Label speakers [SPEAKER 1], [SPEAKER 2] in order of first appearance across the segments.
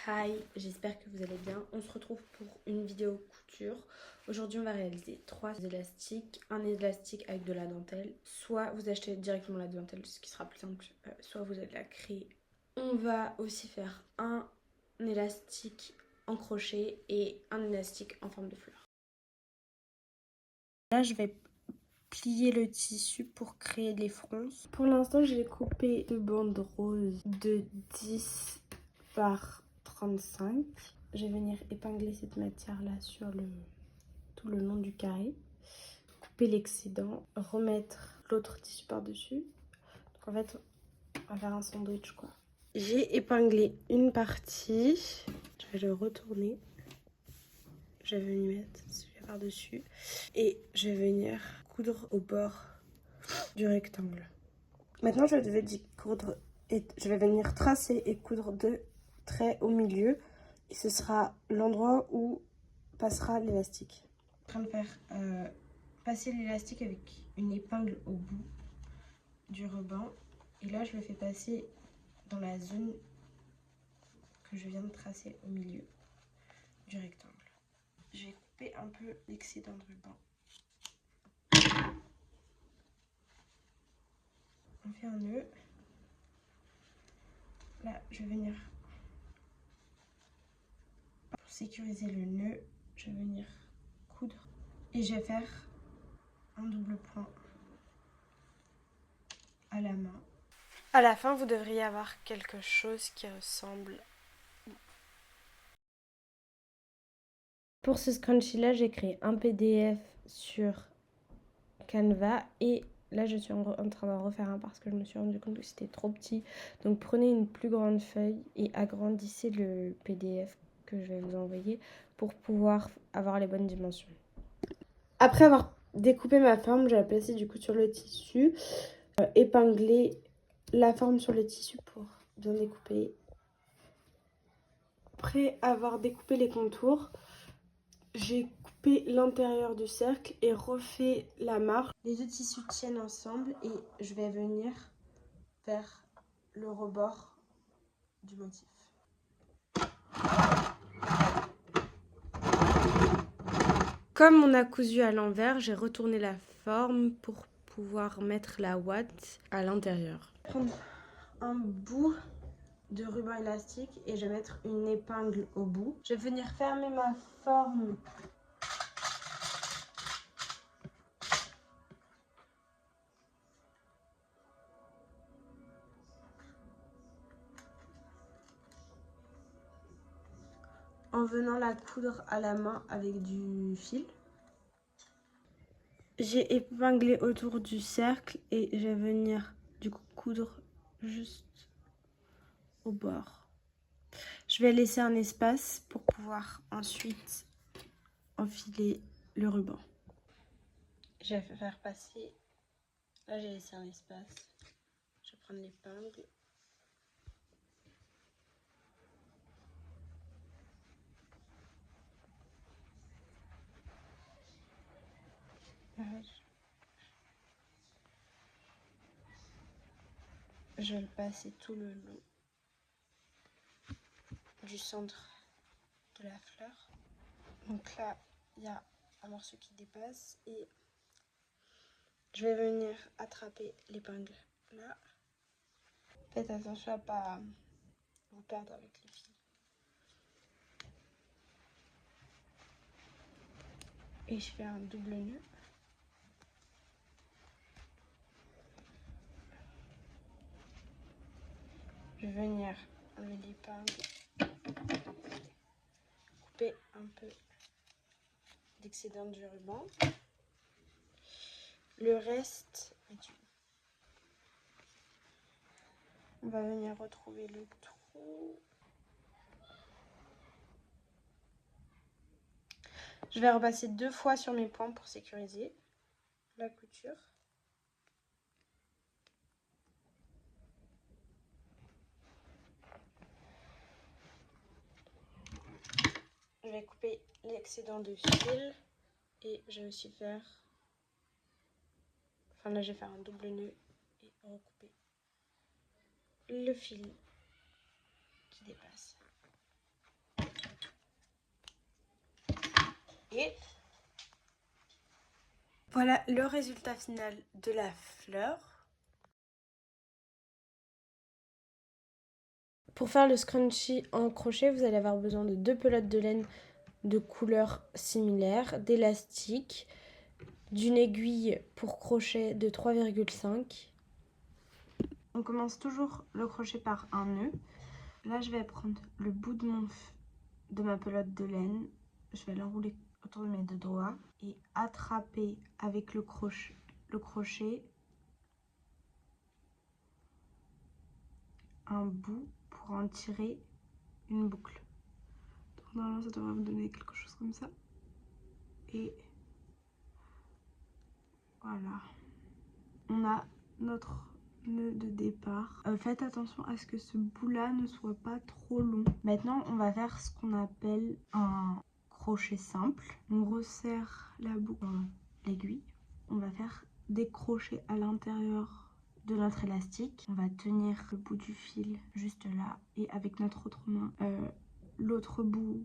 [SPEAKER 1] Hi, j'espère que vous allez bien. On se retrouve pour une vidéo couture. Aujourd'hui, on va réaliser 3 élastiques. Un élastique avec de la dentelle. Soit vous achetez directement la dentelle, ce qui sera plus simple, soit vous allez la créer. On va aussi faire un élastique en crochet et un élastique en forme de fleur. Là, je vais plier le tissu pour créer les fronces. Pour l'instant, j'ai coupé 2 bandes roses de 10 par 35. Je vais venir épingler cette matière là sur tout le long du carré, couper l'excédent, remettre l'autre tissu par dessus. Donc en fait on va faire un sandwich quoi. J'ai épinglé une partie, je vais le retourner, je vais venir mettre celui par dessus et je vais venir coudre au bord du rectangle. Maintenant je vais coudre et je vais venir tracer et coudre 2 traits au milieu. Et ce sera l'endroit où passera l'élastique. Je suis en train de faire passer l'élastique avec une épingle au bout du ruban. Et là, je le fais passer dans la zone que je viens de tracer au milieu du rectangle. Je vais couper un peu l'excédent de ruban. On fait un nœud. Là, je vais venir, pour sécuriser le nœud, je vais venir coudre. Et je vais faire un double point à la main. À la fin, vous devriez avoir quelque chose qui ressemble. Pour ce scrunchie là, j'ai créé un PDF sur Canva et là je suis en train d'en refaire un parce que je me suis rendu compte que c'était trop petit. Donc prenez une plus grande feuille et agrandissez le PDF que je vais vous envoyer pour pouvoir avoir les bonnes dimensions. Après avoir découpé ma forme, je vais la placer du coup sur le tissu, épingler la forme sur le tissu pour bien découper. Après avoir découpé les contours, j'ai coupé l'intérieur du cercle et refait la marge. Les deux tissus tiennent ensemble et je vais venir vers le rebord du motif. Comme on a cousu à l'envers, j'ai retourné la forme pour pouvoir mettre la ouate à l'intérieur. Je vais prendre un bout de ruban élastique et je vais mettre une épingle au bout. Je vais venir fermer ma forme en venant la coudre à la main avec du fil. J'ai épinglé autour du cercle et je vais venir du coup coudre juste au bord. Je vais laisser un espace pour pouvoir ensuite enfiler le ruban. Je vais faire passer, là j'ai laissé un espace, je vais prendre l'épingle. Je vais le passer tout le long du centre de la fleur. Donc là, il y a un morceau qui dépasse et je vais venir attraper l'épingle là. Faites attention à ne pas vous perdre avec les fils. Et je fais un double nœud. Je vais venir enlever l'épingle, couper un peu d'excédent du ruban. Le reste, on va venir retrouver le trou. Je vais repasser 2 fois sur mes points pour sécuriser la couture. Je vais couper l'excédent de fil et je vais aussi faire, enfin là je vais faire un double nœud et recouper le fil qui dépasse. Et voilà le résultat final de la fleur. Pour faire le scrunchie en crochet, vous allez avoir besoin de 2 pelotes de laine de couleurs similaires, d'élastique, d'une aiguille pour crochet de 3,5. On commence toujours le crochet par un nœud. Là, je vais prendre le bout de ma pelote de laine. Je vais l'enrouler autour de mes 2 doigts et attraper avec le crochet un bout pour en tirer une boucle. Donc normalement, ça devrait vous donner quelque chose comme ça. Et voilà. On a notre nœud de départ. Faites attention à ce que ce bout-là ne soit pas trop long. Maintenant, on va faire ce qu'on appelle un crochet simple. On resserre la boucle dans l'aiguille. On va faire des crochets à l'intérieur de notre élastique. On va tenir le bout du fil juste là et avec notre autre main, l'autre bout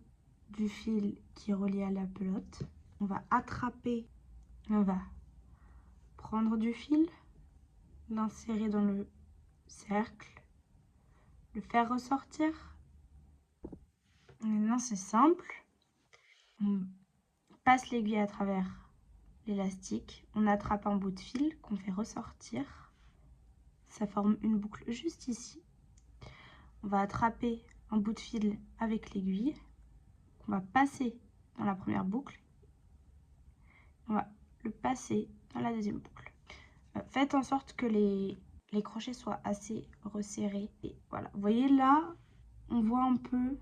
[SPEAKER 1] du fil qui est relié à la pelote. On va attraper, on va prendre du fil, l'insérer dans le cercle, le faire ressortir. Maintenant c'est simple, on passe l'aiguille à travers l'élastique, on attrape un bout de fil qu'on fait ressortir, ça forme une boucle juste ici. On va attraper un bout de fil avec l'aiguille, on va passer dans la première boucle, on va le passer dans la deuxième boucle. Faites en sorte que les crochets soient assez resserrés. Et voilà, vous voyez là, on voit un peu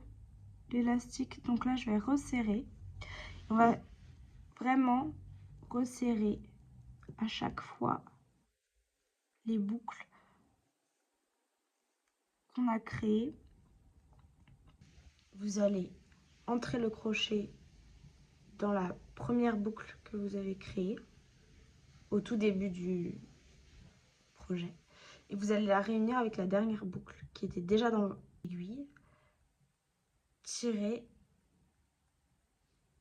[SPEAKER 1] l'élastique. Donc là, je vais resserrer. On va vraiment resserrer à chaque fois les boucles qu'on a créées. Vous allez entrer le crochet dans la première boucle que vous avez créée au tout début du projet. Et vous allez la réunir avec la dernière boucle qui était déjà dans l'aiguille. Tirer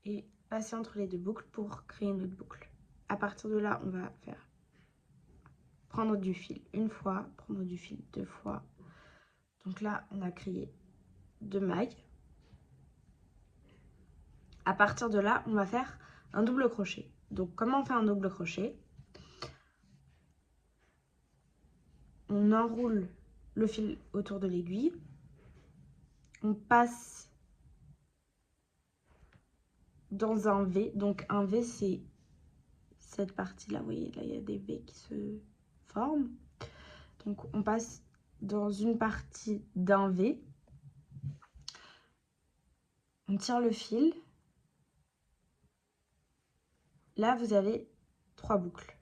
[SPEAKER 1] et passer entre les 2 boucles pour créer une autre boucle. À partir de là, on va faire prendre du fil une fois, prendre du fil 2 fois. Donc là, on a créé 2 mailles. À partir de là, on va faire un double crochet. Donc comment on fait un double crochet? On enroule le fil autour de l'aiguille. On passe dans un V. Donc un V, c'est cette partie-là. Vous voyez, là, il y a des V qui se forment. Donc on passe dans une partie d'un V. On tire le fil. Là, vous avez 3 boucles.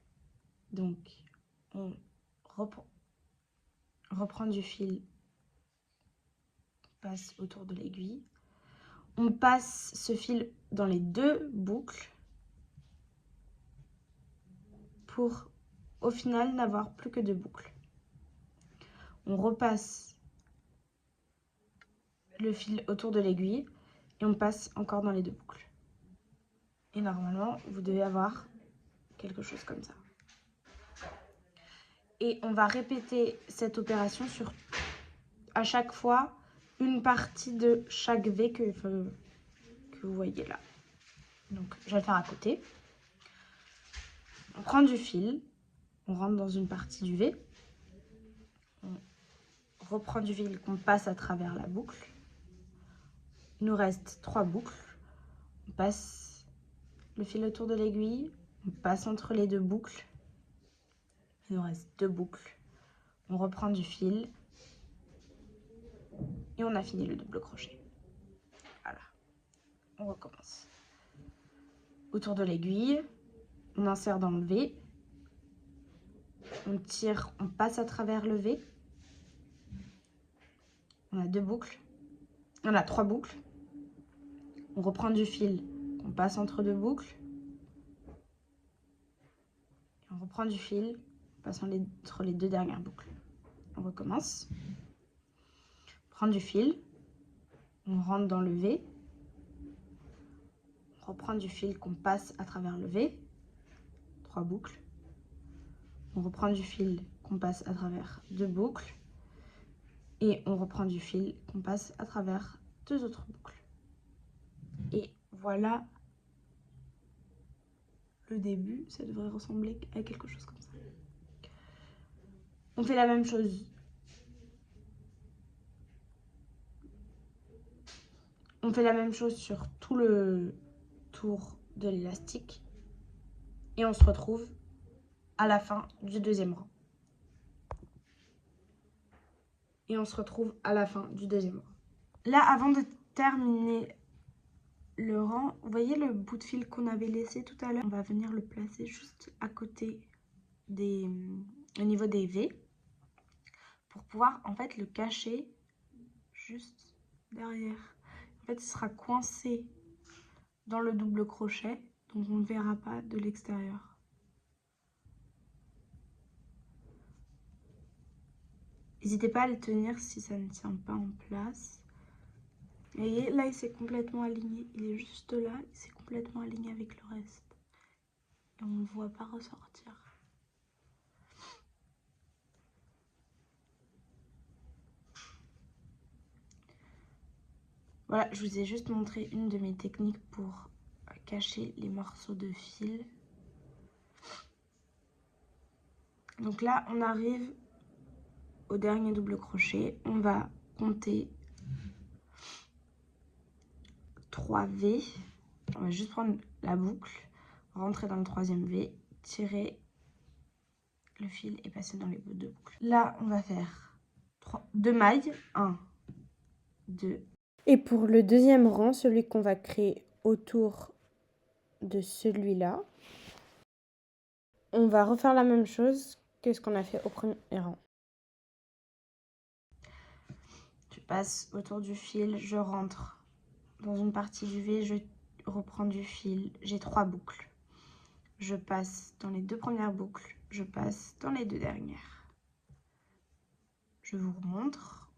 [SPEAKER 1] Donc, on reprend du fil, passe autour de l'aiguille. On passe ce fil dans les 2 boucles pour, au final, n'avoir plus que 2 boucles. On repasse le fil autour de l'aiguille et on passe encore dans les 2 boucles. Et normalement, vous devez avoir quelque chose comme ça. Et on va répéter cette opération sur à chaque fois une partie de chaque V que vous voyez là. Donc je vais le faire à côté. On prend du fil, on rentre dans une partie du V, on reprend du fil qu'on passe à travers la boucle. Il nous reste 3 boucles. On passe le fil autour de l'aiguille, on passe entre les 2 boucles. Il nous reste 2 boucles. On reprend du fil et on a fini le double crochet. Voilà, on recommence. Autour de l'aiguille, on insère dans le V, on tire, on passe à travers le V. On a 2 boucles, on a 3 boucles. On reprend du fil, on passe entre 2 boucles. Et on reprend du fil, on passe entre les 2 dernières boucles. On recommence. On prend du fil, on rentre dans le V. On reprend du fil qu'on passe à travers le V, 3 boucles. On reprend du fil qu'on passe à travers 2 boucles. Et on reprend du fil qu'on passe à travers 2 autres boucles. Et voilà le début. Ça devrait ressembler à quelque chose comme ça. On fait la même chose. On fait la même chose sur tout le tour de l'élastique. Et on se retrouve à la fin du deuxième rang. Et on se retrouve à la fin du deuxième rang. Là, avant de terminer le rang, vous voyez le bout de fil qu'on avait laissé tout à l'heure? On va venir le placer juste à côté au niveau des V pour pouvoir en fait le cacher juste derrière. En fait, il sera coincé dans le double crochet, donc on ne le verra pas de l'extérieur. N'hésitez pas à le tenir si ça ne tient pas en place. Vous voyez, là, il s'est complètement aligné. Il est juste là, il s'est complètement aligné avec le reste. Et on ne le voit pas ressortir. Voilà, je vous ai juste montré une de mes techniques pour cacher les morceaux de fil. Donc là, on arrive au dernier double crochet. On va compter 3 V. On va juste prendre la boucle, rentrer dans le troisième V, tirer le fil et passer dans les deux boucles. Là, on va faire 2 mailles. 1, 2. Et pour le deuxième rang, celui qu'on va créer autour de celui-là, on va refaire la même chose que ce qu'on a fait au premier rang. Je passe autour du fil, je rentre dans une partie du V, je reprends du fil, j'ai 3 boucles. Je passe dans les 2 premières boucles, je passe dans les 2 dernières. Je vous remontre,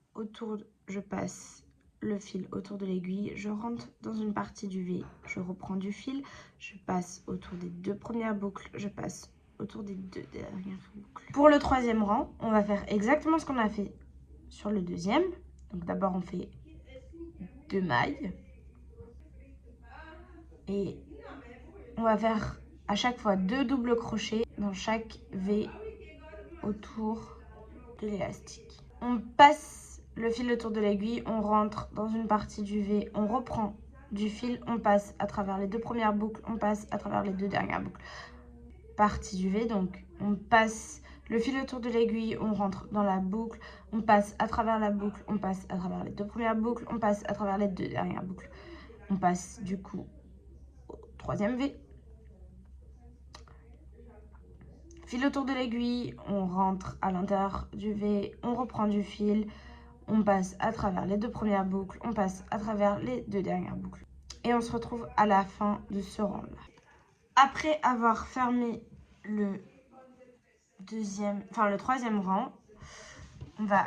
[SPEAKER 1] je passe le fil autour de l'aiguille, je rentre dans une partie du V, je reprends du fil, je passe autour des 2 premières boucles, je passe autour des 2 dernières boucles. Pour le troisième rang, on va faire exactement ce qu'on a fait sur le deuxième. Donc d'abord on fait 2 mailles et on va faire à chaque fois 2 doubles crochets dans chaque V autour de l'élastique. On passe le fil autour de l'aiguille, on rentre dans une partie du V, on reprend du fil, on passe à travers les 2 premières boucles, on passe à travers les 2 dernières boucles. Partie du V, donc on passe le fil autour de l'aiguille, on rentre dans la boucle, on passe à travers la boucle, on passe à travers les 2 premières boucles, on passe à travers les 2 dernières boucles. On passe du coup au troisième V. Fil autour de l'aiguille, on rentre à l'intérieur du V, on reprend du fil, on passe à travers les 2 premières boucles, on passe à travers les 2 dernières boucles. Et on se retrouve à la fin de ce rang-là. Après avoir fermé le troisième rang, on va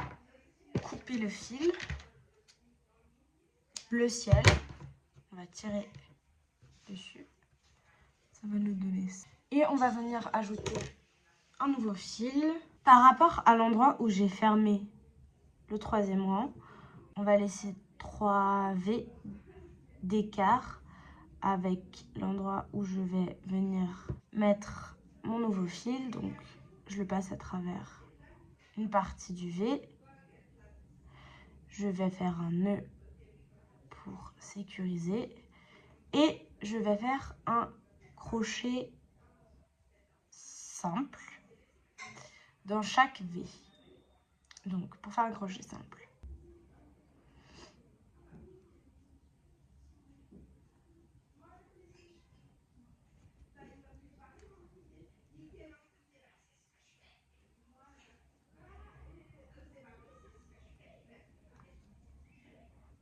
[SPEAKER 1] couper le fil, bleu ciel, on va tirer dessus, ça va nous donner ça. Et on va venir ajouter un nouveau fil. Par rapport à l'endroit où j'ai fermé le troisième rang, on va laisser 3 V d'écart avec l'endroit où je vais venir mettre mon nouveau fil. Donc je le passe à travers une partie du V. Je vais faire un nœud pour sécuriser et je vais faire un crochet simple dans chaque V. Donc pour faire un crochet simple,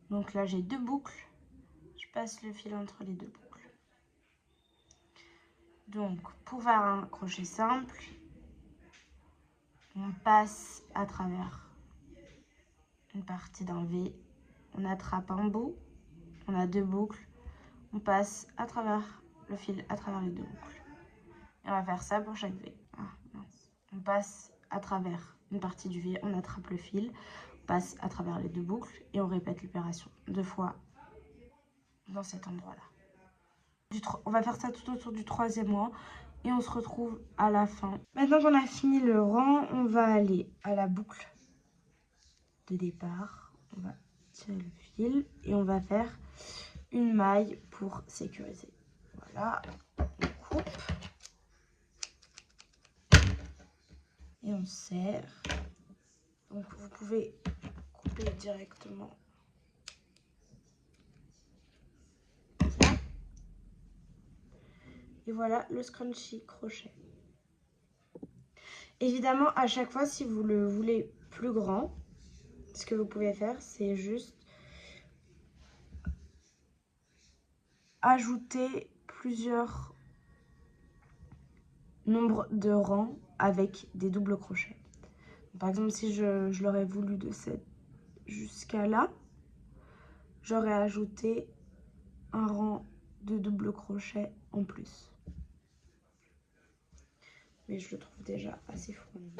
[SPEAKER 1] donc là j'ai 2 boucles, je passe le fil entre les 2 boucles. Donc pour faire un crochet simple, on passe à travers une partie d'un V, on attrape un bout, on a 2 boucles, on passe à travers le fil, à travers les deux boucles. Et on va faire ça pour chaque V. Ah, mince. On passe à travers une partie du V, on attrape le fil, on passe à travers les deux boucles et on répète l'opération 2 fois dans cet endroit-là. On va faire ça tout autour du 3e rang et on se retrouve à la fin. Maintenant qu'on a fini le rang, on va aller à la boucle de départ. On va tirer le fil et on va faire une maille pour sécuriser. Voilà, on coupe et on serre. Donc vous pouvez couper directement. Et voilà le scrunchie crochet. Évidemment, à chaque fois, si vous le voulez plus grand, ce que vous pouvez faire, c'est juste ajouter plusieurs nombres de rangs avec des doubles crochets. Par exemple, si je l'aurais voulu de cette jusqu'à là, j'aurais ajouté un rang de double crochet en plus. Mais je le trouve déjà assez fourni.